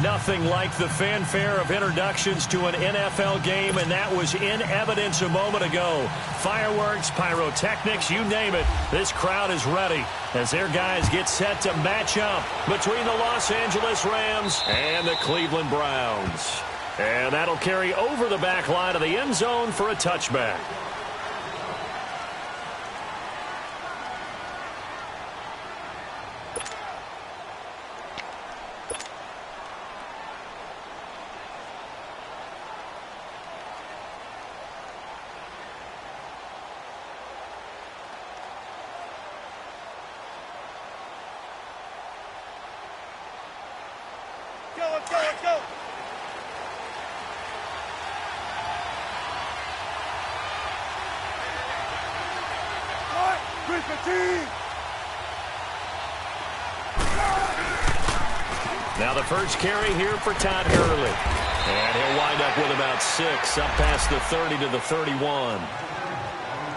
Nothing like the fanfare of introductions to an NFL game, and that was in evidence a moment ago. Fireworks, pyrotechnics, you name it. This crowd is ready as their guys get set to match up between the Los Angeles Rams and the Cleveland Browns. And that'll carry over the back line of the end zone for a touchback. Let's go, let's go. Now the first carry here for Todd Gurley. And he'll wind up with about 6, up past the 30 to the 31.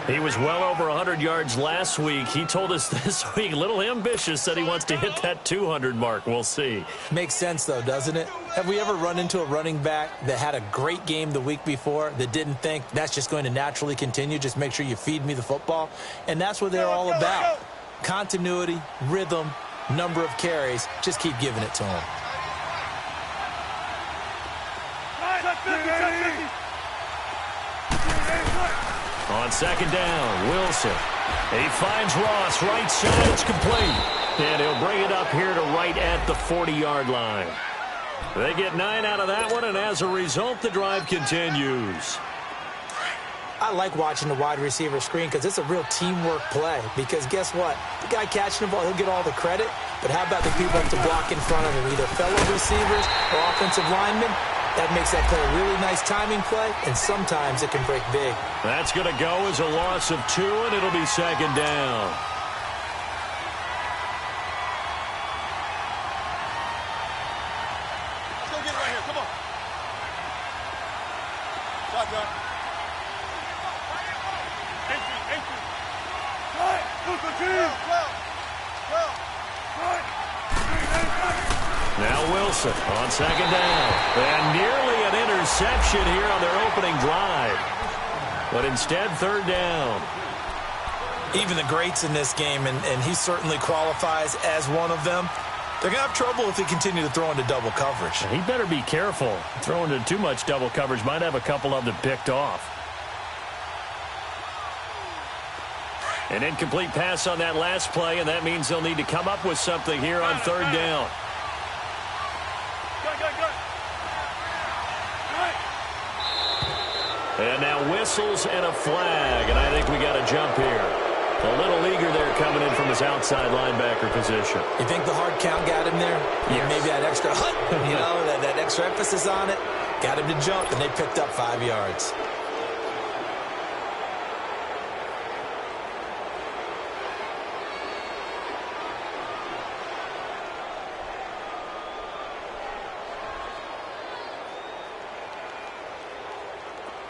He was well over 100 yards last week. He told us this week, a little ambitious, said he wants to hit that 200 mark. We'll see. Makes sense, though, doesn't it? Have we ever run into a running back that had a great game the week before that didn't think that's just going to naturally continue? Just make sure you feed me the football. And that's what they're all about. Continuity, rhythm, number of carries. Just keep giving it to him. On second down, Wilson. He finds Ross, right side, it's complete. And he'll bring it up here to right at the 40-yard line. They get 9 out of that one, and as a result, the drive continues. I like watching the wide receiver screen because it's a real teamwork play. Because guess what? The guy catching the ball, he'll get all the credit. But how about the people up to block in front of him, either fellow receivers or offensive linemen? That makes that play a really nice timing play, and sometimes it can break big. That's going to go as a loss of 2, and it'll be second down. Let's go get it right here. Come on. Shotgun. Entry. Right. Now Wilson on second down. And nearly an interception here on their opening drive. But instead, third down. Even the greats in this game, and he certainly qualifies as one of them, they're going to have trouble if they continue to throw into double coverage. He better be careful. Throwing into too much double coverage might have a couple of them picked off. An incomplete pass on that last play, and that means they'll need to come up with something here on third down. And now whistles and a flag, and I think we got a jump here. A little eager there coming in from his outside linebacker position. You think the hard count got him there? Yes. Maybe that extra that extra emphasis on it got him to jump, and they picked up 5 yards.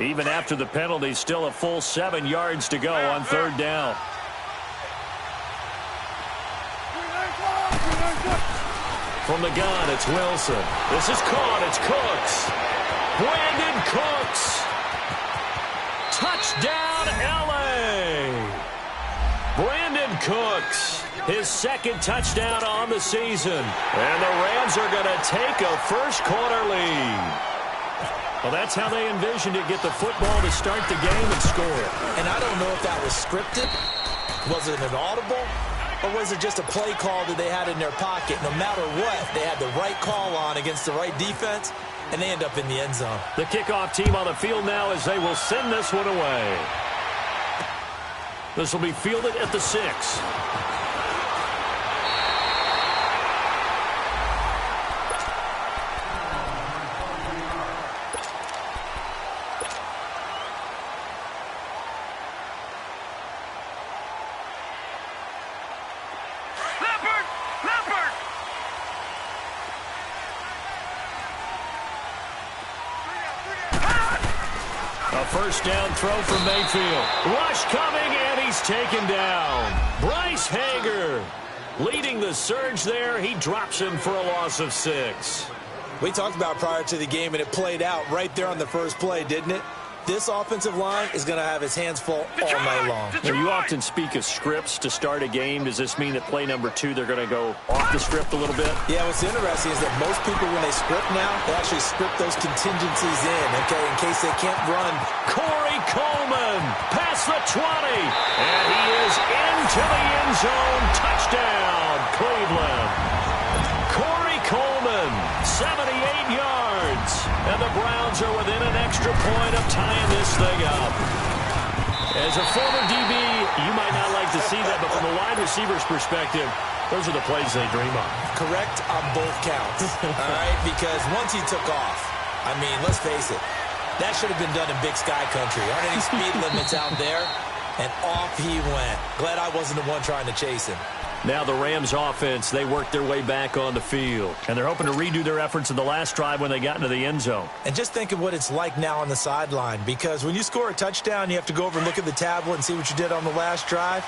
Even after the penalty, still a full 7 yards to go on third down. From the gun, it's Wilson. This is caught. It's Cooks. Brandon Cooks. Touchdown, L.A. Brandon Cooks, his second touchdown on the season. And the Rams are going to take a first-quarter lead. Well, that's how they envisioned it, get the football to start the game and score. And I don't know if that was scripted. Was it an audible? Or was it just a play call that they had in their pocket? No matter what, they had the right call on against the right defense, and they end up in the end zone. The kickoff team on the field now as they will send this one away. This will be fielded at the 6. First down throw from Mayfield. Rush coming, and he's taken down. Bryce Hager leading the surge there. He drops him for a loss of 6. We talked about prior to the game, and it played out right there on the first play, didn't it? This offensive line is going to have his hands full all night long. Now, you often speak of scripts to start a game. Does this mean that play number 2, they're going to go off the script a little bit? Yeah, what's interesting is that most people, when they script now, they actually script those contingencies in case they can't run. Corey Coleman, past the 20, and he is into the end zone. Touchdown, Cleveland. Corey Coleman, 78 yards. And the Browns are within an extra point of tying this thing up. As a former DB, you might not like to see that, but from a wide receiver's perspective, those are the plays they dream of. Correct on both counts, all right? Because once he took off, I mean, let's face it, that should have been done in Big Sky Country. Aren't any speed limits out there? And off he went. Glad I wasn't the one trying to chase him. Now the Rams offense, they worked their way back on the field. And they're hoping to redo their efforts in the last drive when they got into the end zone. And just think of what it's like now on the sideline. Because when you score a touchdown, you have to go over and look at the tablet and see what you did on the last drive.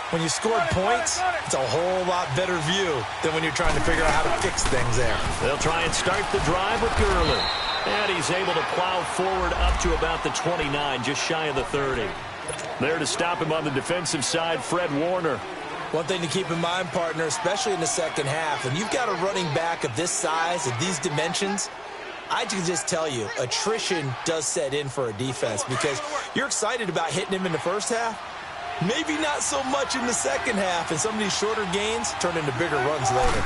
When you scored points, it's a whole lot better view than when you're trying to figure out how to fix things there. They'll try and start the drive with Gurley. And he's able to plow forward up to about the 29, just shy of the 30. There to stop him on the defensive side, Fred Warner. One thing to keep in mind, partner, especially in the second half, when you've got a running back of this size, of these dimensions, I can just tell you, attrition does set in for a defense because you're excited about hitting him in the first half. Maybe not so much in the second half, and some of these shorter gains turn into bigger runs later.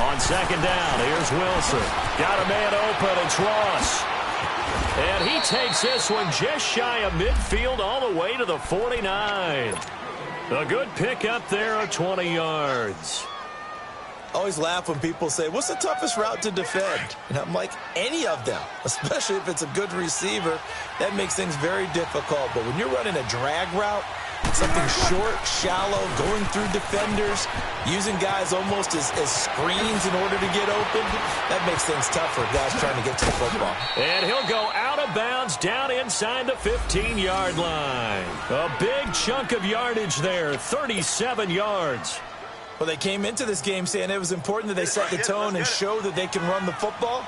On second down, here's Wilson. Got a man open, it's Ross. And he takes this one just shy of midfield all the way to the 49. A good pick up there of 20 yards. Always laugh when people say, what's the toughest route to defend? And I'm like, any of them, especially if it's a good receiver. That makes things very difficult. But when you're running a drag route, something short, shallow, going through defenders, using guys almost as screens in order to get open, that makes things tougher, guys trying to get to the football. And he'll go out of bounds down inside the 15-yard line. A big chunk of yardage there, 37 yards. Well, they came into this game saying it was important that they set the tone and show that they can run the football.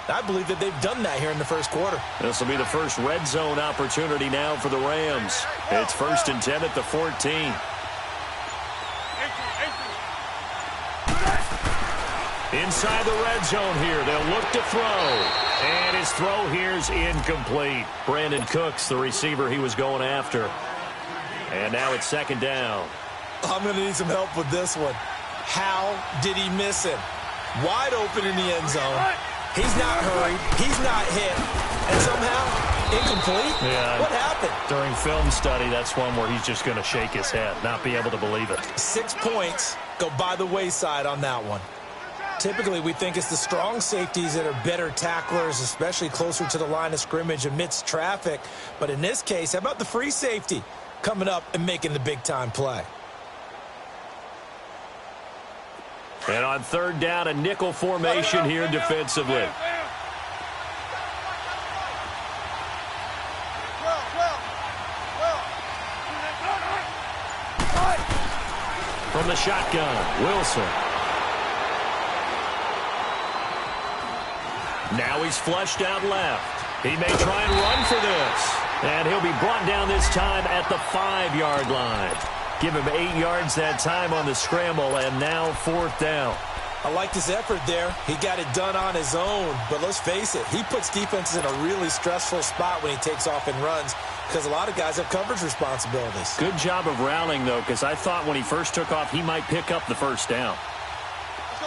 I believe that they've done that here in the first quarter. This will be the first red zone opportunity now for the Rams. It's 1st and 10 at the 14. Inside the red zone here, they'll look to throw. And his throw here's incomplete. Brandon Cooks, the receiver he was going after. And now it's 2nd down. I'm going to need some help with this one. How did he miss him? Wide open in the end zone. He's not hurried. He's not hit. And somehow, incomplete? Yeah. What happened? During film study, that's one where he's just going to shake his head, not be able to believe it. 6 points go by the wayside on that one. Typically, we think it's the strong safeties that are better tacklers, especially closer to the line of scrimmage amidst traffic. But in this case, how about the free safety coming up and making the big-time play? And on 3rd down, a nickel formation here defensively. From the shotgun, Wilson. Now he's flushed out left. He may try and run for this. And he'll be brought down this time at the 5-yard line. Give him 8 yards that time on the scramble, and now 4th down. I like this effort there. He got it done on his own, but let's face it, he puts defenses in a really stressful spot when he takes off and runs because a lot of guys have coverage responsibilities. Good job of rallying, though, because I thought when he first took off, he might pick up the 1st down.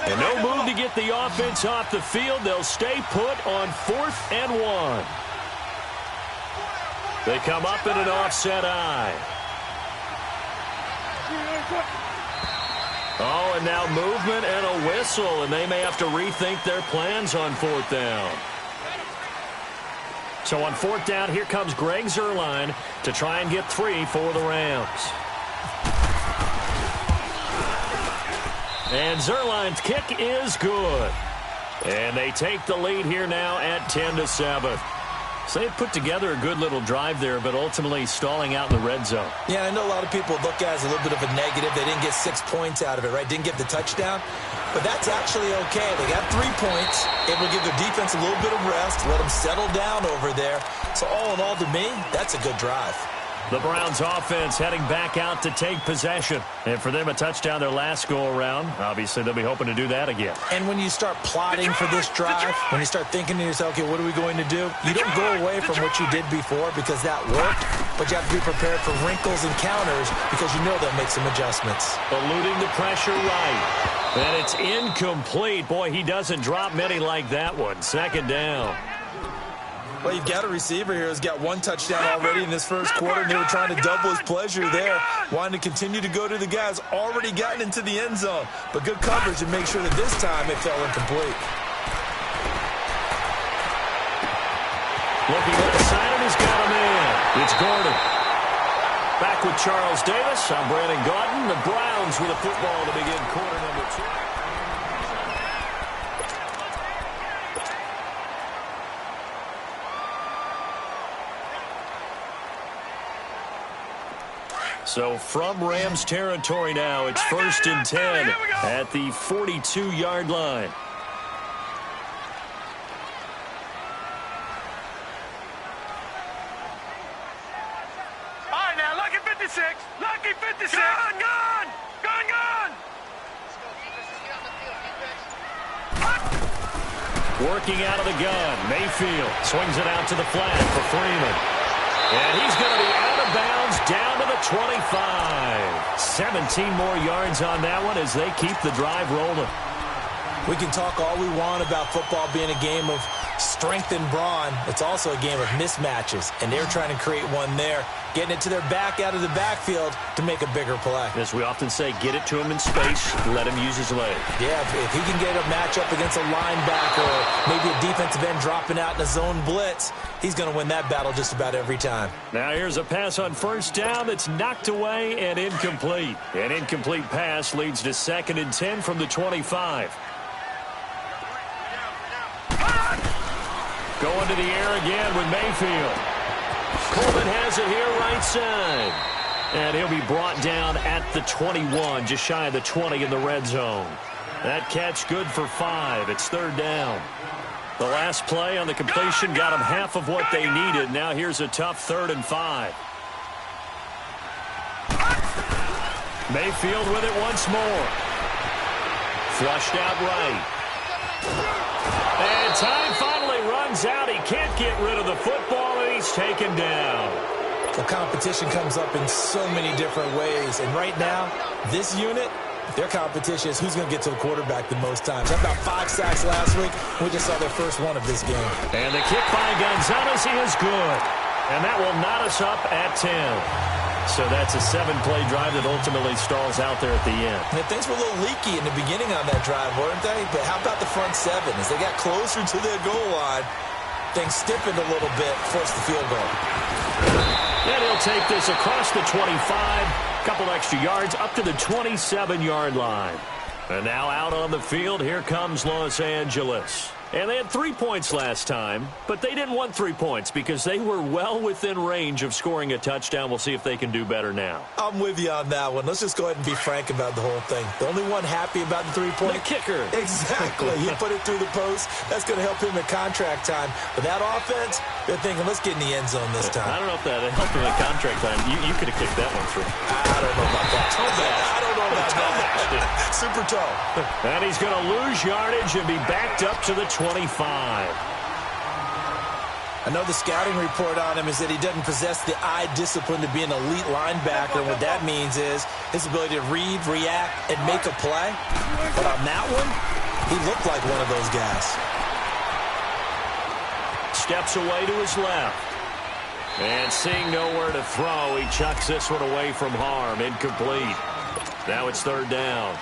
And no move to get the offense off the field. They'll stay put on 4th and 1. They come up in an offset eye. Oh, and now movement and a whistle, and they may have to rethink their plans on 4th down. So on 4th down, here comes Greg Zuerlein to try and get 3 for the Rams. And Zuerlein's kick is good. And they take the lead here now at 10-7. So they put together a good little drive there, but ultimately stalling out in the red zone. Yeah, I know a lot of people look at it as a little bit of a negative. They didn't get 6 points out of it, right? Didn't get the touchdown. But that's actually okay. They got 3 points, able to give their defense a little bit of rest, let them settle down over there. So all in all, to me, that's a good drive. The Browns offense heading back out to take possession. And for them, a touchdown their last go-around. Obviously, they'll be hoping to do that again. And when you start plotting for this drive, when you start thinking to yourself, okay, what are we going to do? You don't go away from what you did before because that worked, but you have to be prepared for wrinkles and counters because you know they'll make some adjustments. Eluding the pressure right. And it's incomplete. Boy, he doesn't drop many like that one. Second down. Well, you've got a receiver here who's got 1 touchdown already in this first quarter, and they were trying to double his pleasure there, wanting to continue to go to the guys already gotten into the end zone. But good coverage and make sure that this time it fell incomplete. Looking left side, and he's got him in. It's Gordon. Back with Charles Davis. I'm Brandon Gaudin. The Browns with a football to begin quarter number 2. So from Rams territory now, it's 1st and 10 at the 42-yard line. All right, now, lucky 56. Lucky 56. Gun, gun. Gun, gun. Working out of the gun. Mayfield swings it out to the flat for Freeman. And he's going to be out of bounds down to the 25. 17 more yards on that one as they keep the drive rolling. We can talk all we want about football being a game of strength and brawn. It's also a game of mismatches, and they're trying to create one there, getting it to their back out of the backfield to make a bigger play. As we often say, get it to him in space, let him use his leg. Yeah, if he can get a matchup against a linebacker or maybe a defensive end dropping out in a zone blitz, he's going to win that battle just about every time. Now here's a pass on first down that's knocked away and incomplete. An incomplete pass leads to 2nd and 10 from the 25. Going to the air again with Mayfield. Coleman has it here right side. And he'll be brought down at the 21, just shy of the 20 in the red zone. That catch good for 5. It's 3rd down. The last play on the completion got them half of what they needed. Now here's a tough 3rd and 5. Mayfield with it once more. Flushed out right. And time finally runs out. He can't get rid of the football, and he's taken down. The competition comes up in so many different ways. And right now, this unit, their competition is who's going to get to the quarterback the most times. How about 5 sacks last week? We just saw their first one of this game. And the kick by Gonzalez is good. And that will knot us up at 10. So that's a 7-play drive that ultimately stalls out there at the end. And things were a little leaky in the beginning on that drive, weren't they? But how about the front 7? As they got closer to their goal line, things stiffened a little bit, forced the field goal. And he'll take this across the 25, couple extra yards up to the 27-yard line. And now out on the field, here comes Los Angeles. And they had 3 points last time, but they didn't want 3 points because they were well within range of scoring a touchdown. We'll see if they can do better now. I'm with you on that one. Let's just go ahead and be frank about the whole thing. The only one happy about the 3-point? The kicker. Exactly. He put it through the post. That's going to help him at contract time. But that offense, they're thinking, let's get in the end zone this time. I don't know if that helped him at contract time. You could have kicked that one through. I don't know about that. I don't know about that. Super toe. And he's going to lose yardage and be backed up to the 25. I know the scouting report on him is that he doesn't possess the eye discipline to be an elite linebacker. And what that means is his ability to read, react, and make a play. But on that one, he looked like one of those guys. Steps away to his left. And seeing nowhere to throw, he chucks this one away from harm. Incomplete. Now it's 3rd down.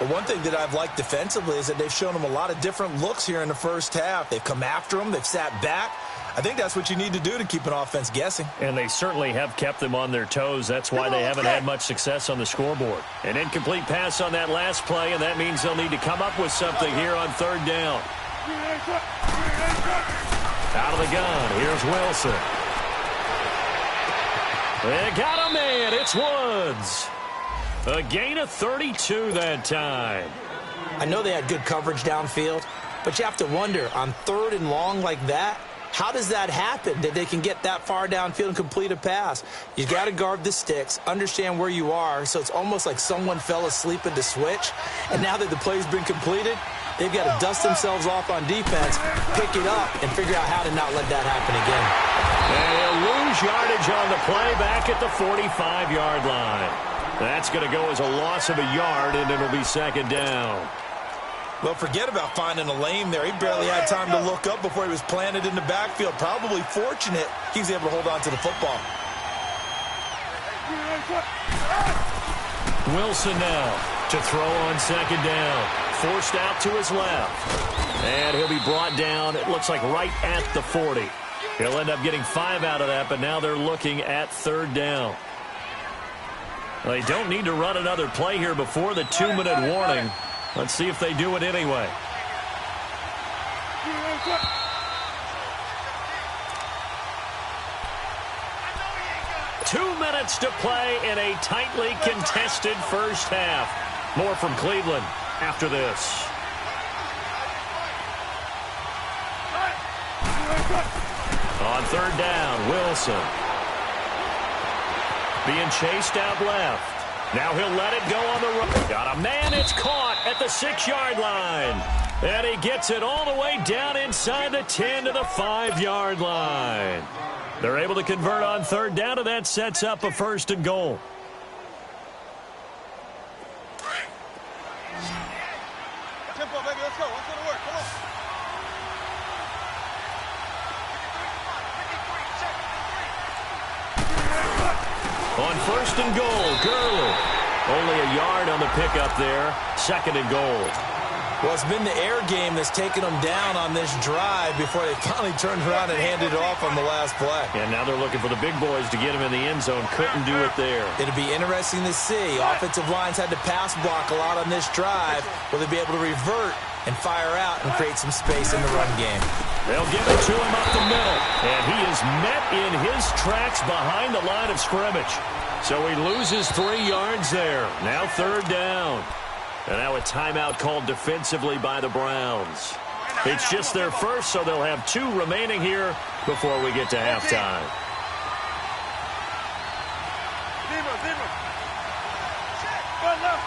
But one thing that I've liked defensively is that they've shown him a lot of different looks here in the first half. They've come after him. They've sat back. I think that's what you need to do to keep an offense guessing. And they certainly have kept them on their toes. That's why they haven't had much success on the scoreboard. An incomplete pass on that last play, and that means they'll need to come up with something here on 3rd down. Out of the gun, here's Wilson. They got a man, it's Woods. A gain of 32 that time. I know they had good coverage downfield, but you have to wonder, on 3rd and long like that, how does that happen, that they can get that far downfield and complete a pass? You got to guard the sticks, understand where you are, so it's almost like someone fell asleep at the switch, and now that the play's been completed, they've got to dust themselves off on defense, pick it up, and figure out how to not let that happen again. And he'll lose yardage on the play back at the 45-yard line. That's going to go as a loss of a yard, and it'll be 2nd down. Well, forget about finding a lane there. He barely had time to look up before he was planted in the backfield. Probably fortunate he was able to hold on to the football. Wilson now to throw on 2nd down. Forced out to his left. And he'll be brought down, it looks like right at the 40. He'll end up getting 5 out of that, but now they're looking at 3rd down. They don't need to run another play here before the 2-minute warning. Let's see if they do it anyway. Two minutes to play in a tightly contested first half. More from Cleveland after this. On 3rd down, Wilson. Being chased out left. Now he'll let it go on the run. Got a man, it's caught at the 6-yard line. And he gets it all the way down inside the 10 to the 5-yard line. They're able to convert on 3rd down, and that sets up a 1st and goal. Tempo, baby, let's go. Let's go to work. Come on. On 1st and goal, Gurley. Only a yard on the pickup there. 2nd and goal. Well, it's been the air game that's taken them down on this drive before they finally turned around and handed it off on the last play. And now they're looking for the big boys to get him in the end zone. Couldn't do it there. It'll be interesting to see. Offensive lines had to pass block a lot on this drive. Will they be able to revert and fire out and create some space in the run game? They'll give it to him up the middle. And he is met in his tracks behind the line of scrimmage. So he loses 3 yards there. Now 3rd down. And now a timeout called defensively by the Browns. It's just their first, so they'll have 2 remaining here before we get to halftime. Zero. One left.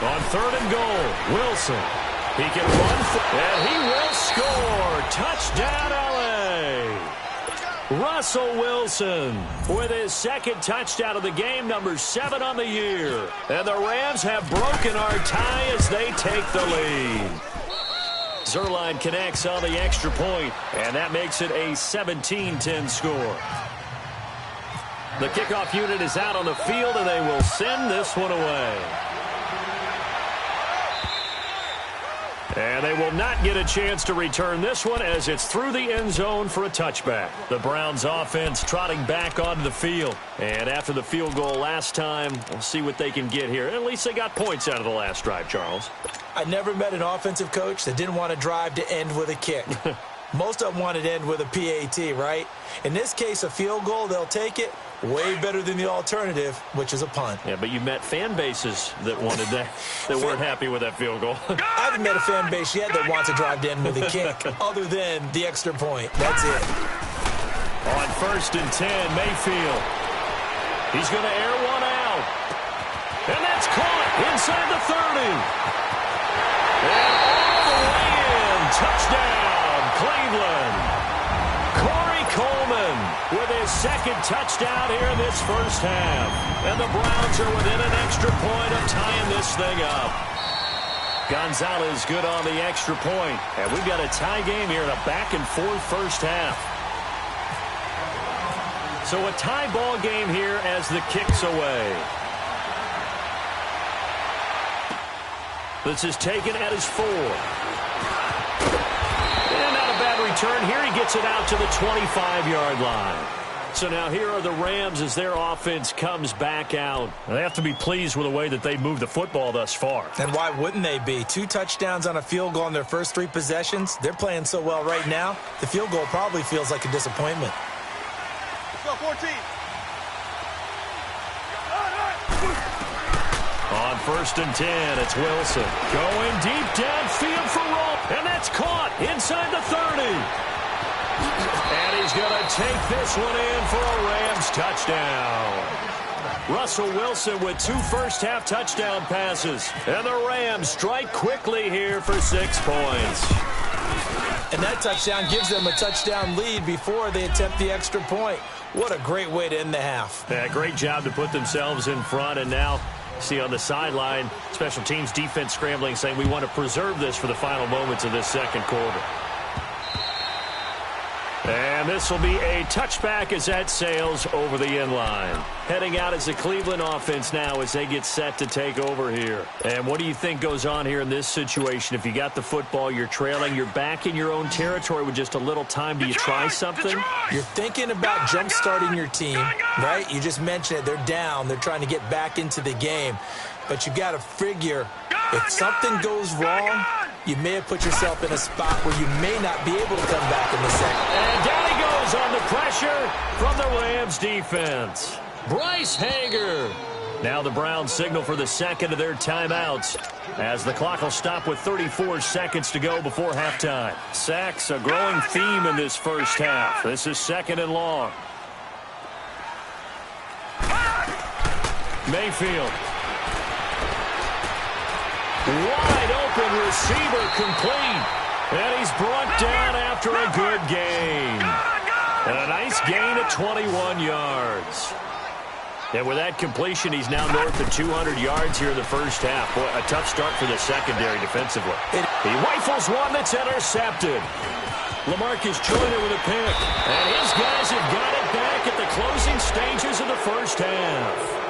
On 3rd and goal, Wilson. He can run, and he will score. Touchdown, LA. Russell Wilson with his 2nd touchdown of the game, number 7 on the year. And the Rams have broken our tie as they take the lead. Zerline connects on the extra point, and that makes it a 17-10 score. The kickoff unit is out on the field, and they will send this one away. And they will not get a chance to return this one as it's through the end zone for a touchback. The Browns offense trotting back onto the field. And after the field goal last time, we'll see what they can get here. At least they got points out of the last drive, Charles. I never met an offensive coach that didn't want to drive to end with a kick. Most of them wanted to end with a PAT, right? In this case, a field goal, they'll take it. Way better than the alternative, which is a punt. Yeah, but you met fan bases that wanted that, that weren't happy with that field goal. I haven't met a fan base yet that wants to drive to end with a kick, other than the extra point. That's it. On 1st and 10, Mayfield. He's going to air one out. And that's caught inside the 30. And all the way in. Touchdown, Cleveland. Corey Coleman with his 2nd touchdown here in this first half. And the Browns are within an extra point of tying this thing up. Gonzalez good on the extra point. And we've got a tie game here in a back-and-forth first half. So a tie ball game here as the kick's away. This is taken at his 4. And not a bad return here. He gets it out to the 25-yard line. So now here are the Rams as their offense comes back out. They have to be pleased with the way that they moved the football thus far. And why wouldn't they be? 2 touchdowns on a field goal on their first 3 possessions. They're playing so well right now, the field goal probably feels like a disappointment. Let's go, 14. On 1st and 10, it's Wilson. Going deep downfield for Roll. And that's caught inside the 30. And he's going to take this one in for a Rams touchdown. Russell Wilson with 2 first-half touchdown passes. And the Rams strike quickly here for 6 points. And that touchdown gives them a touchdown lead before they attempt the extra point. What a great way to end the half. Yeah, great job to put themselves in front. And now, see on the sideline, special teams defense scrambling, saying we want to preserve this for the final moments of this second quarter. And this will be a touchback as that sails over the end line. Heading out is the Cleveland offense now as they get set to take over here. And what do you think goes on here in this situation? If you got the football, you're trailing, you're back in your own territory with just a little time. Do you try something? You're thinking about jump-starting your team, right? You just mentioned it. They're down. They're trying to get back into the game. But you got to figure if something goes wrong, you may have put yourself in a spot where you may not be able to come back in the second. And down he goes on the pressure from the Rams defense. Bryce Hager. Now the Browns signal for the second of their timeouts as the clock will stop with 34 seconds to go before halftime. Sacks, a growing theme in this first half. This is 2nd and long. Mayfield. Wide open receiver complete. And he's brought down after a good gain. And a nice gain of 21 yards. And with that completion, he's now north of 200 yards here in the first half. Boy, a tough start for the secondary defensively. He rifles one that's intercepted. LaMarcus Joyner with a pick. And his guys have got it back at the closing stages of the first half.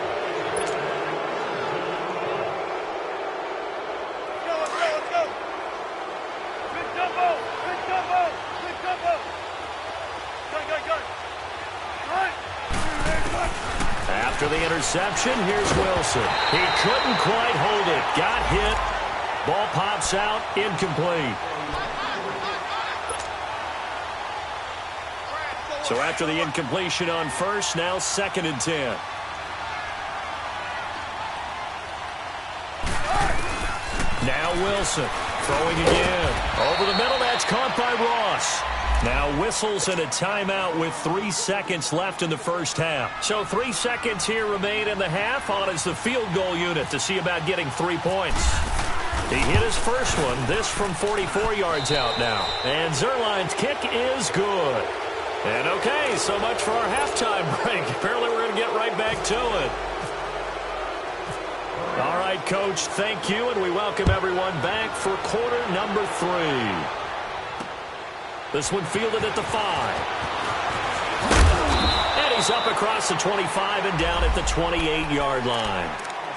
After the interception, here's Wilson. He couldn't quite hold it. Got hit. Ball pops out. Incomplete. So after the incompletion on first, now 2nd and 10. Now Wilson throwing again. Over the middle, that's caught by Ross. Now whistles and a timeout with 3 seconds left in the first half. So 3 seconds here remain in the half. On is the field goal unit to see about getting 3 points. He hit his first one. This from 44 yards out now. And Zerline's kick is good. And okay, so much for our halftime break. Apparently we're going to get right back to it. All right, Coach, thank you, and we welcome everyone back for quarter number 3. This one fielded at the 5. And he's up across the 25 and down at the 28-yard line.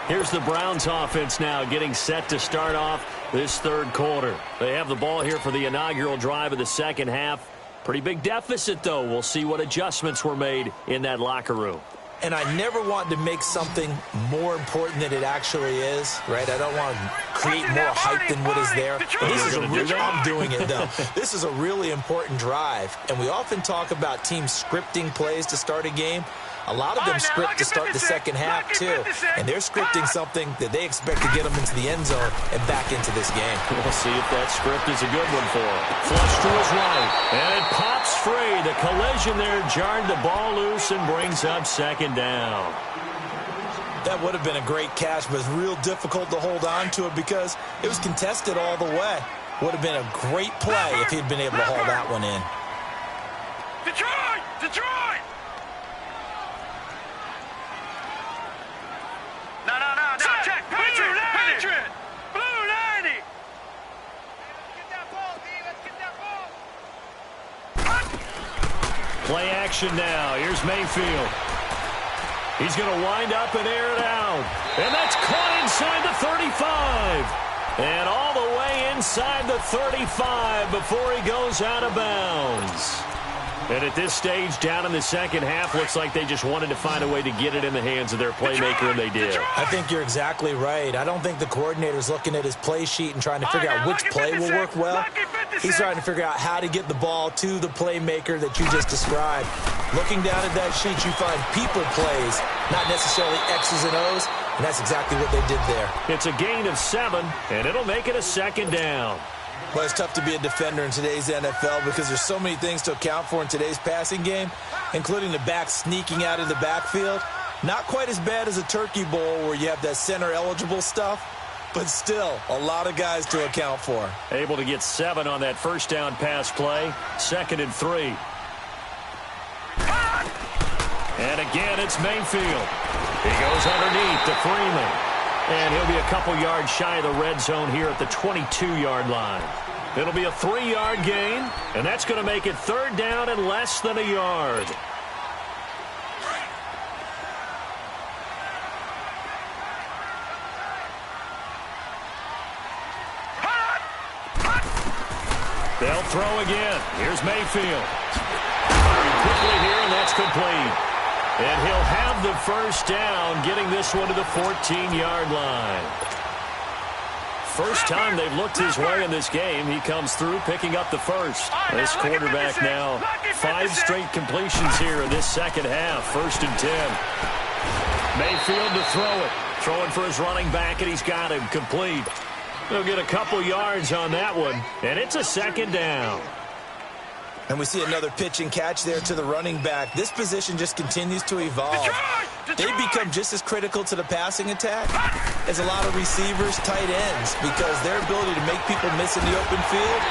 Here's the Browns offense now getting set to start off this third quarter. They have the ball here for the inaugural drive of the second half. Pretty big deficit, though. We'll see what adjustments were made in that locker room. And I never want to make something more important than it actually is, right? I don't want to create more hype than what is there. But this is I'm doing it, though. This is a really important drive. And we often talk about teams scripting plays to start a game. A lot of them script to start the second half, too. And they're scripting something that they expect to get them into the end zone and back into this game. We'll see if that script is a good one for him. Flush to his right. And it pops free. The collision there jarred the ball loose and brings up 2nd down. That would have been a great catch, but it's real difficult to hold on to it because it was contested all the way. Would have been a great play if he'd been able to haul that one in. Detroit! Detroit! No. Check. Patriot. Blue 90. Let's get that ball, D. Let's get that ball. Play action now. Here's Mayfield. He's going to wind up and air it out. And that's caught inside the 35. And all the way inside the 35 before he goes out of bounds. And at this stage, down in the second half, looks like they just wanted to find a way to get it in the hands of their playmaker, and they did. I think you're exactly right. I don't think the coordinator's looking at his play sheet and trying to figure out which play will work well. He's trying to figure out how to get the ball to the playmaker that you just described. Looking down at that sheet, you find people plays, not necessarily X's and O's, and that's exactly what they did there. It's a gain of 7, and it'll make it a second down. Well, it's tough to be a defender in today's NFL because there's so many things to account for in today's passing game, including the back sneaking out of the backfield. Not quite as bad as a turkey bowl where you have that center-eligible stuff, but still a lot of guys to account for. Able to get 7 on that first down pass play. 2nd and 3. And again, it's Mayfield. He goes underneath to Freeman. And he'll be a couple yards shy of the red zone here at the 22-yard line. It'll be a 3-yard gain, and that's going to make it 3rd down and less than a yard. They'll throw again. Here's Mayfield. Firing quickly here, and that's complete. And he'll have the first down, getting this one to the 14-yard line. First time they've looked his way in this game, he comes through picking up the first. This quarterback now, 5 straight completions here in this second half. 1st and 10. Mayfield to throw it. Throwing for his running back, and he's got him complete. He'll get a couple yards on that one, and it's a 2nd down. And we see another pitch and catch there to the running back. This position just continues to evolve. They become just as critical to the passing attack as a lot of receivers, tight ends, because their ability to make people miss in the open field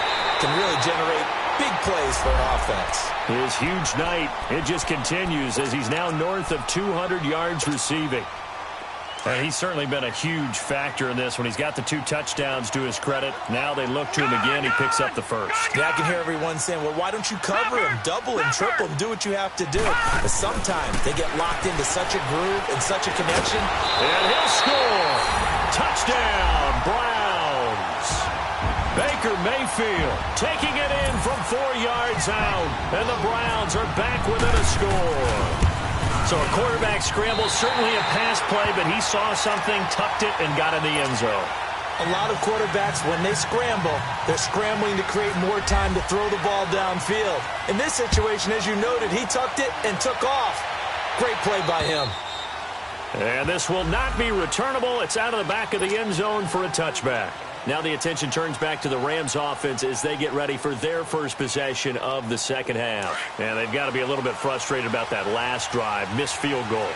can really generate big plays for an offense. His huge night, it just continues as he's now north of 200 yards receiving. And he's certainly been a huge factor in this when he's got the 2 touchdowns to his credit. Now they look to him again. He picks up the first. Yeah, I can hear everyone saying, well, why don't you cover him, double him, triple him, do what you have to do. But sometimes they get locked into such a groove and such a connection. And he'll score. Touchdown, Browns. Baker Mayfield taking it in from 4 yards out. And the Browns are back within a score. So a quarterback scramble, certainly a pass play, but he saw something, tucked it, and got in the end zone. A lot of quarterbacks, when they scramble, they're scrambling to create more time to throw the ball downfield. In this situation, as you noted, he tucked it and took off. Great play by him. And this will not be returnable. It's out of the back of the end zone for a touchback. Now the attention turns back to the Rams offense as they get ready for their first possession of the second half. And they've got to be a little bit frustrated about that last drive, missed field goal.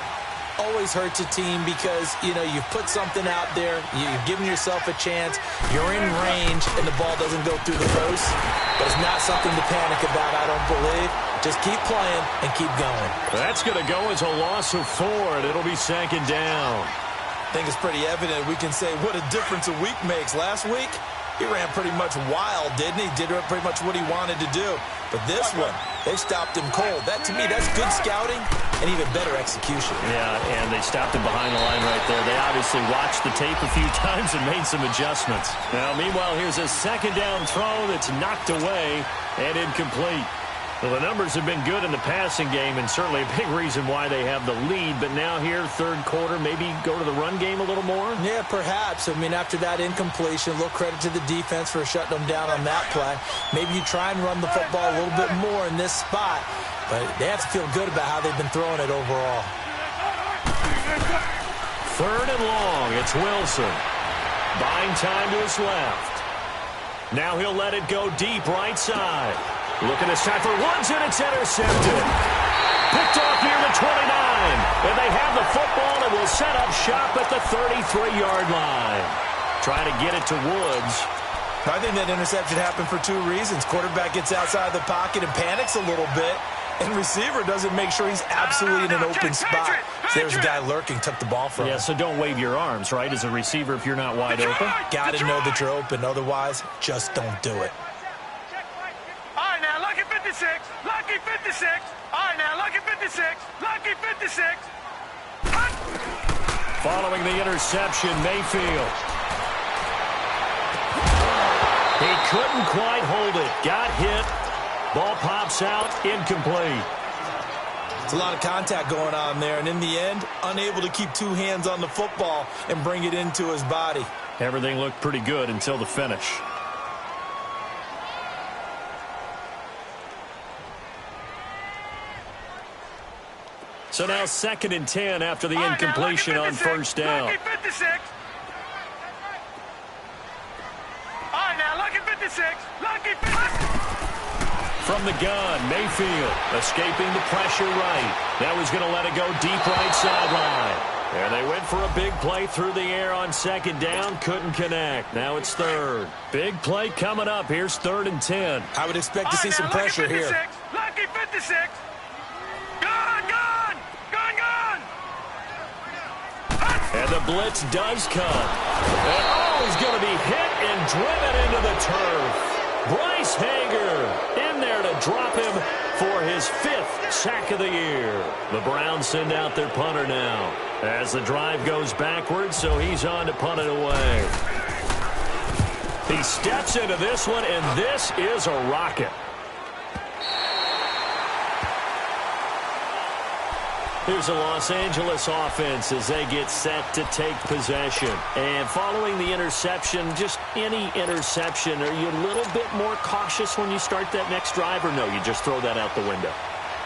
Always hurts a team because, you know, you've put something out there, you've given yourself a chance, you're in range, and the ball doesn't go through the post. But it's not something to panic about, I don't believe. Just keep playing and keep going. That's going to go as a loss of 4, and it'll be 2nd down. I think it's pretty evident. We can say what a difference a week makes. Last week, he ran pretty much wild, didn't he? Did pretty much what he wanted to do. But this one, they stopped him cold. That, to me, that's good scouting and even better execution. Yeah, and they stopped him behind the line right there. They obviously watched the tape a few times and made some adjustments. Now, meanwhile, here's a 2nd down throw that's knocked away and incomplete. Well, the numbers have been good in the passing game, and certainly a big reason why they have the lead. But now here, 3rd quarter, maybe go to the run game a little more? Yeah, perhaps. I mean, after that incompletion, a little credit to the defense for shutting them down on that play. Maybe you try and run the football a little bit more in this spot. But they have to feel good about how they've been throwing it overall. 3rd and long. It's Wilson. Buying time to his left. Now he'll let it go deep right side. Looking this time for Woods, and it's intercepted. Picked off near the 29. And they have the football and will set up shop at the 33-yard line. Trying to get it to Woods. I think that interception happened for 2 reasons. Quarterback gets outside the pocket and panics a little bit. And receiver doesn't make sure he's absolutely in an open spot. So there's a guy lurking, took the ball from him. Yeah, so don't wave your arms, right, as a receiver if you're not wide open. Got to know that you're open. Otherwise, just don't do it. All right, now, lucky 56. Lucky 56. All right, now, lucky 56. Lucky 56. Following the interception, Mayfield. He couldn't quite hold it. Got hit. Ball pops out, incomplete. It's a lot of contact going on there, and in the end, unable to keep two hands on the football and bring it into his body. Everything looked pretty good until the finish. So now 2nd and 10 after the incompletion on first down. Lucky 56. All right, now, lucky 56. Lucky 56. From the gun, Mayfield escaping the pressure right. That was going to let it go deep right sideline. And they went for a big play through the air on 2nd down. Couldn't connect. Now it's 3rd. Big play coming up. Here's 3rd and 10. I would expect to see some pressure here. Lucky 56. Gone, gone. Gone, gone. And the blitz does come. And he's going to be hit and driven into the turf. Bryce Hager in there to drop him for his 5th sack of the year. The Browns send out their punter now as the drive goes backwards, so he's on to punt it away. He steps into this one, and this is a rocket. Here's a Los Angeles offense as they get set to take possession. And following the interception, just any interception, are you a little bit more cautious when you start that next drive, or no, you just throw that out the window?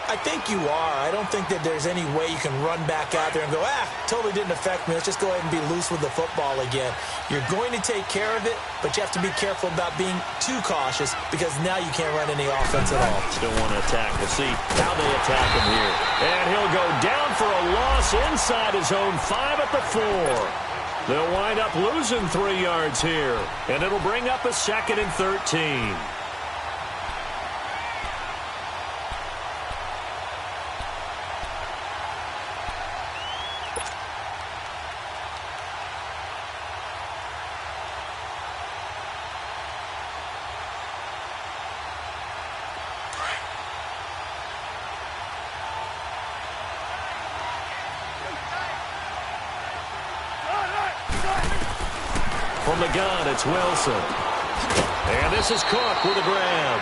I think you are. I don't think that there's any way you can run back out there and go, totally didn't affect me. Let's just go ahead and be loose with the football again. You're going to take care of it, but you have to be careful about being too cautious because now you can't run any offense at all. Still want to attack. We'll see how they attack him here. And he'll go down for a loss inside his own 5 at the 4. They'll wind up losing 3 yards here, and it'll bring up a 2nd and 13. From the gun, it's Wilson. And this is Cook with a grab.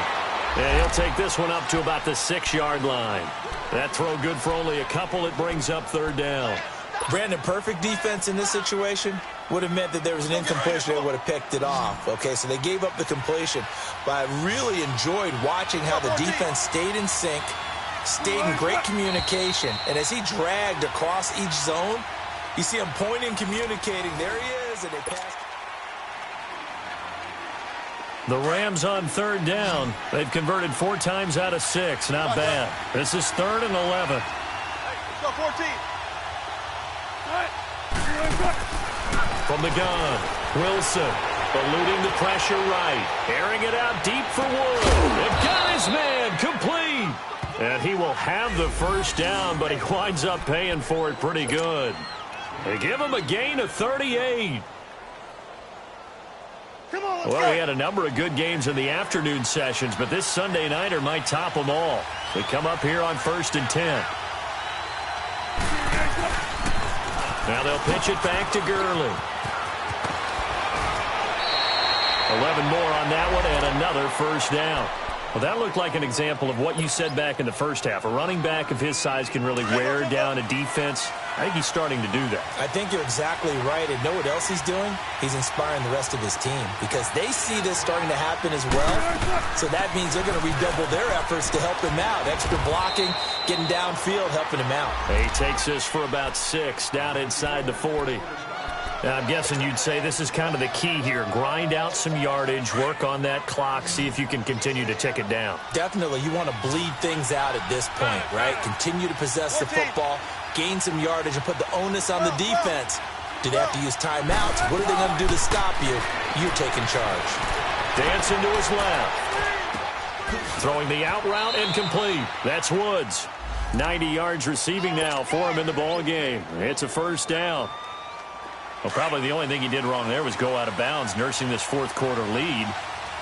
And he'll take this one up to about the 6-yard line. That throw good for only a couple. It brings up 3rd down. Brandon, perfect defense in this situation would have meant that there was an incompletion. They would have picked it off. Okay, so they gave up the completion. But I really enjoyed watching how the defense stayed in sync, stayed in great communication. And as he dragged across each zone, you see him pointing, communicating. There he is, and they passed. The Rams on 3rd down. They've converted 4 times out of 6. Not bad. This is 3rd and 11. Let's go 14. From the gun, Wilson eluding the pressure right. Airing it out deep for Wood. It got his man complete. And he will have the 1st down, but he winds up paying for it pretty good. They give him a gain of 38. Well, we had a number of good games in the afternoon sessions, but this Sunday nighter might top them all. They come up here on 1st and 10. Now they'll pitch it back to Gurley. 11 more on that one and another 1st down. Well, that looked like an example of what you said back in the first half. A running back of his size can really wear down a defense. I think he's starting to do that. I think you're exactly right. And know what else he's doing? He's inspiring the rest of his team because they see this starting to happen as well. So that means they're going to redouble their efforts to help him out. Extra blocking, getting downfield, helping him out. He takes this for about 6 down inside the 40. Now, I'm guessing you'd say this is kind of the key here. Grind out some yardage, work on that clock, see if you can continue to tick it down. Definitely. You want to bleed things out at this point, right? Continue to possess the football, gain some yardage, and put the onus on the defense. Do they have to use timeouts? What are they going to do to stop you? You're taking charge. Dancing to his left. Throwing the out route incomplete. That's Woods. 90 yards receiving now for him in the ball game. It's a 1st down. Well, probably the only thing he did wrong there was go out of bounds, nursing this 4th quarter lead.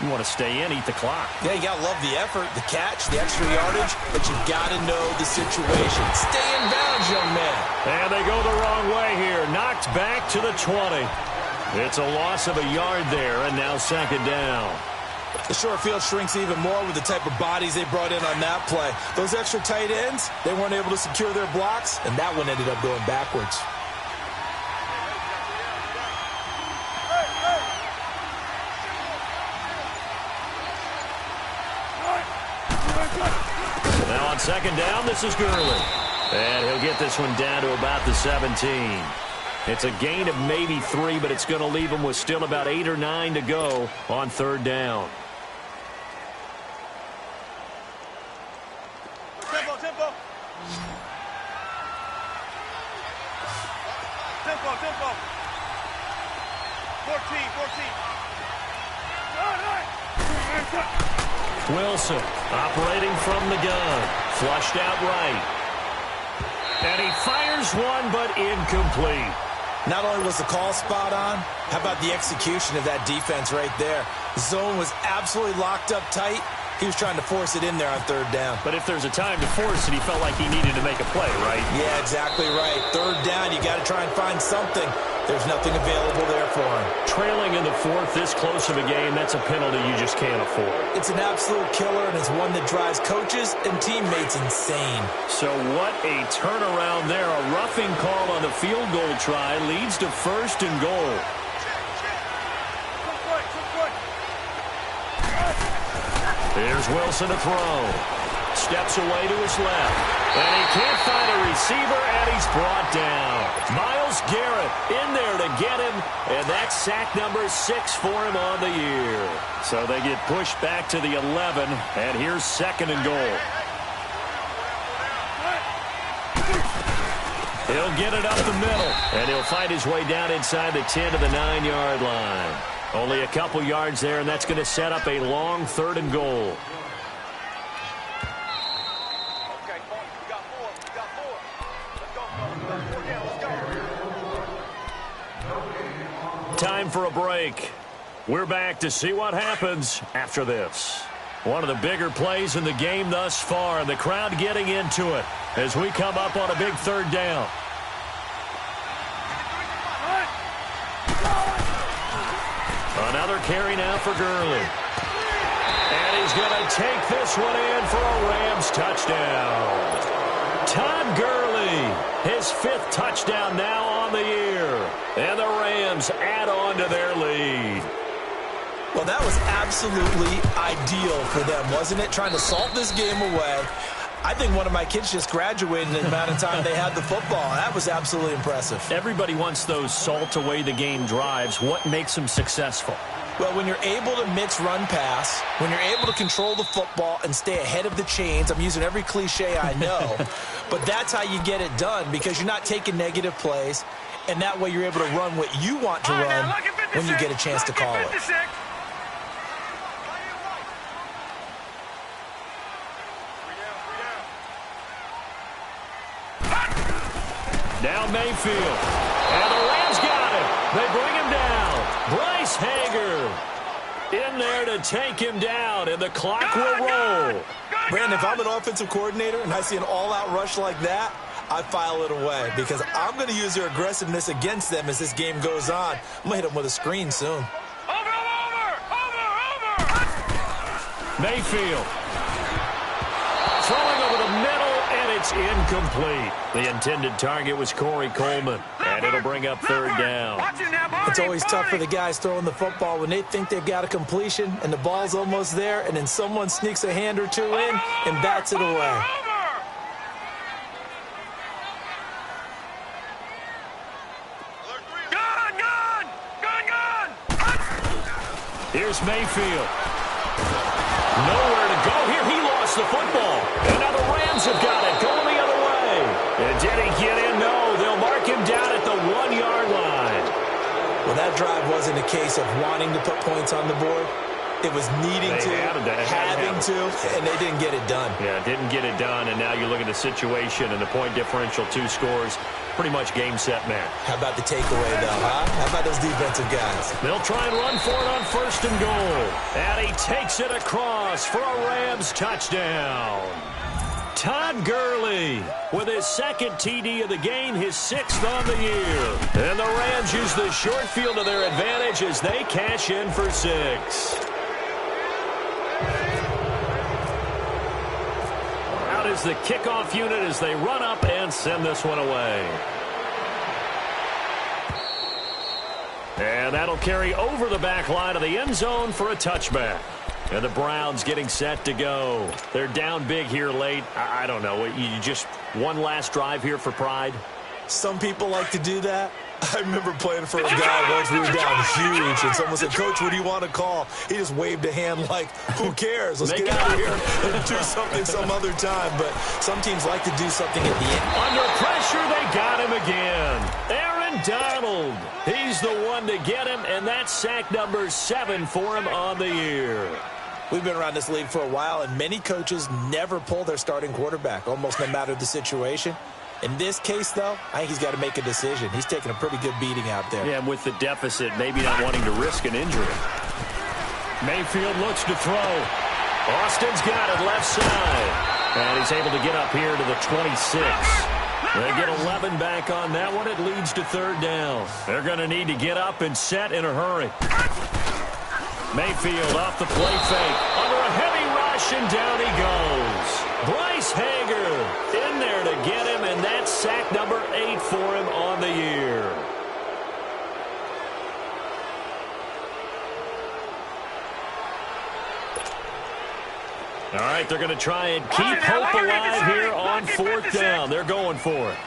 You want to stay in, eat the clock. Yeah, you got to love the effort, the catch, the extra yardage, but you got to know the situation. Stay in bounds, young man. And they go the wrong way here. Knocked back to the 20. It's a loss of a yard there, and now 2nd down. The short field shrinks even more with the type of bodies they brought in on that play. Those extra tight ends, they weren't able to secure their blocks, and that one ended up going backwards. Now on second down, this is Gurley. And he'll get this one down to about the 17. It's a gain of maybe 3, but it's going to leave him with still about 8 or 9 to go on third down. Tempo, tempo. Tempo, tempo. 14. Wilson operating from the gun. Flushed out right. And he fires one, but incomplete. Not only was the call spot on, how about the execution of that defense right there? The zone was absolutely locked up tight. He was trying to force it in there on third down. But if there's a time to force it, he felt like he needed to make a play, right? Yeah, exactly right. Third down, you got to try and find something. There's nothing available there for him. Trailing in the fourth, this close of a game, that's a penalty you just can't afford. It's an absolute killer, and it's one that drives coaches and teammates insane. So what a turnaround there. A roughing call on the field goal try leads to first and goal. Here's Wilson to throw. Steps away to his left. And he can't find a receiver, and he's brought down. Myles Garrett in there to get him, and that's sack number 6 for him on the year. So they get pushed back to the 11, and here's second and goal. He'll get it up the middle, and he'll find his way down inside the 10 to the 9-yard line. Only a couple yards there, and that's going to set up a long third and goal. Time for a break. We're back to see what happens after this. One of the bigger plays in the game thus far, and the crowd getting into it as we come up on a big third down. Another carry now for Gurley. And he's going to take this one in for a Rams touchdown. Todd Gurley, his 5th touchdown now on the year. And the Rams add on to their lead. Well, that was absolutely ideal for them, wasn't it? Trying to salt this game away. I think one of my kids just graduated in the amount of time they had the football. That was absolutely impressive. Everybody wants those salt away the game drives. What makes them successful? Well, when you're able to mix run-pass, when you're able to control the football and stay ahead of the chains, I'm using every cliche I know, but that's how you get it done because you're not taking negative plays, and that way you're able to run what you want to run when you get a chance to call it. Down Mayfield. And the Rams got it. They bring him down. Bryce Hager in there to take him down, and the clock will roll. Brandon, if I'm an offensive coordinator and I see an all-out rush like that, I file it away because I'm going to use their aggressiveness against them as this game goes on. I'm going to hit them with a screen soon. Over! Mayfield. Throwing over the middle, and it's incomplete. The intended target was Corey Coleman, and it'll bring up third down. It's always tough for the guys throwing the football when they think they've got a completion and the ball's almost there, and then someone sneaks a hand or two in and bats it away. Here's Mayfield. Nowhere to go here. He lost the football. And now the Rams have got it. Going the other way. And did he get in? No. They'll mark him down at the 1-yard line. Well, that drive wasn't a case of wanting to put points on the board. It was needing to, having to, and they didn't get it done. Yeah, didn't get it done, and now you look at the situation and the point differential, 2 scores, pretty much game, set, match. How about the takeaway, though, huh? How about those defensive guys? They'll try and run for it on first and goal. And he takes it across for a Rams touchdown. Todd Gurley with his 2nd TD of the game, his 6th on the year. And the Rams use the short field to their advantage as they cash in for 6. Out is the kickoff unit as they run up and send this one away. And that'll carry over the back line of the end zone for a touchback. And the Browns getting set to go. They're down big here late. I don't know. You just one last drive here for pride? Some people like to do that. I remember playing for a guy once. We were down huge, and someone said, "Coach, what do you want to call?" He just waved a hand like, who cares? Let's get out of here and do something some other time. But some teams like to do something at the end. Under pressure, they got him again. Aaron Donald. He's the one to get him, and that's sack number 7 for him on the year. We've been around this league for a while, and many coaches never pull their starting quarterback, almost no matter the situation. In this case, though, I think he's got to make a decision. He's taking a pretty good beating out there. Yeah, and with the deficit, maybe not wanting to risk an injury. Mayfield looks to throw. Austin's got it left side. And he's able to get up here to the 26. They get 11 back on that one. It leads to 3rd down. They're going to need to get up and set in a hurry. Mayfield off the play fake. Under a heavy rush, and down he goes. Bryce Hager in there to get him, and that's sack number 8 for him on the year. All right, they're going to try and keep hope alive here on 4th down. They're going for it.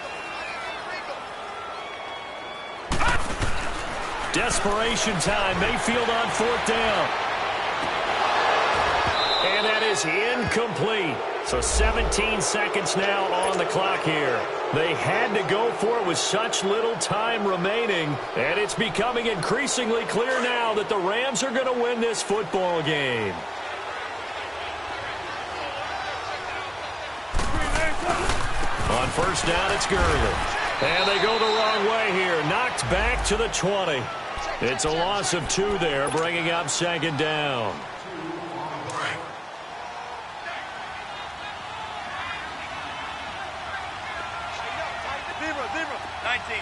Desperation time. Mayfield on 4th down. And that is incomplete. So 17 seconds now on the clock here. They had to go for it with such little time remaining. And it's becoming increasingly clear now that the Rams are going to win this football game. On 1st down, it's Gurley. And they go the wrong way here. Knocked back to the 20. It's a loss of 2 there, bringing up 2nd down. Zero. 19.